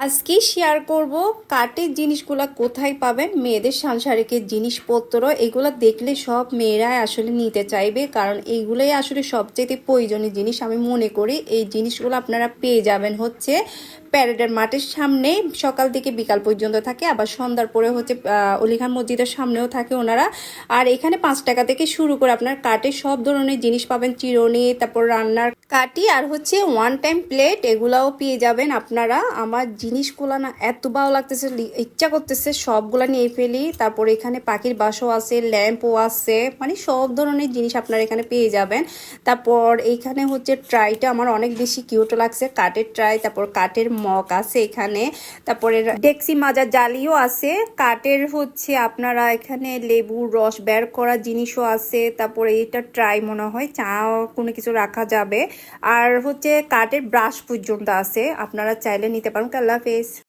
আজকে শেয়ার করব কাঠের জিনিসগুলা কোথায় পাবেন। মেয়েদের সাংসারিকের জিনিসপত্র এগুলো দেখলে সব মেয়েরাই আসলে নিতে চাইবে, কারণ এইগুলোই আসলে সবচেয়ে প্রয়োজনীয় জিনিস আমি মনে করি। এই জিনিসগুলো আপনারা পেয়ে যাবেন হচ্ছে প্যারেডের মাঠের সামনে, সকাল থেকে বিকাল পর্যন্ত থাকে, আবার সন্ধ্যার পরে হচ্ছে অলিখান মসজিদের সামনেও থাকে ওনারা। আর এখানে 5 টাকা থেকে শুরু করে আপনার কাঠের সব ধরনের জিনিস পাবেন, চিরুনি, তারপর রান্নার কাটি, আর হচ্ছে ওয়ান টাইম প্লেট, এগুলাও পেয়ে যাবেন আপনারা। আমার জিনিসগুলো না এত ভালো লাগতেছে, ইচ্ছা করতেছে সবগুলা নিয়ে ফেলি। তারপর এখানে পাখির বাসাও আছে, ল্যাম্পও আছে, মানে সব ধরনের জিনিস আপনারা এখানে পেয়ে যাবেন। তারপর এইখানে হচ্ছে ট্রাইটা আমার অনেক বেশি কিউট লাগছে, কাঠের ট্রাই। তারপর কাঠের মগ আছে এখানে, তারপরে ডেক্সি মাজার জালিও আছে কাঠের। হচ্ছে আপনারা এখানে লেবুর রস বের করা জিনিসও আছে। তারপরে এটা ট্রাই মনে হয় চা কোনো কিছু রাখা যাবে। আর হচ্ছে কাঠের ব্রাশ পর্যন্ত আছে, আপনারা চাইলে নিতে পারেন। আল্লাহ হাফেজ।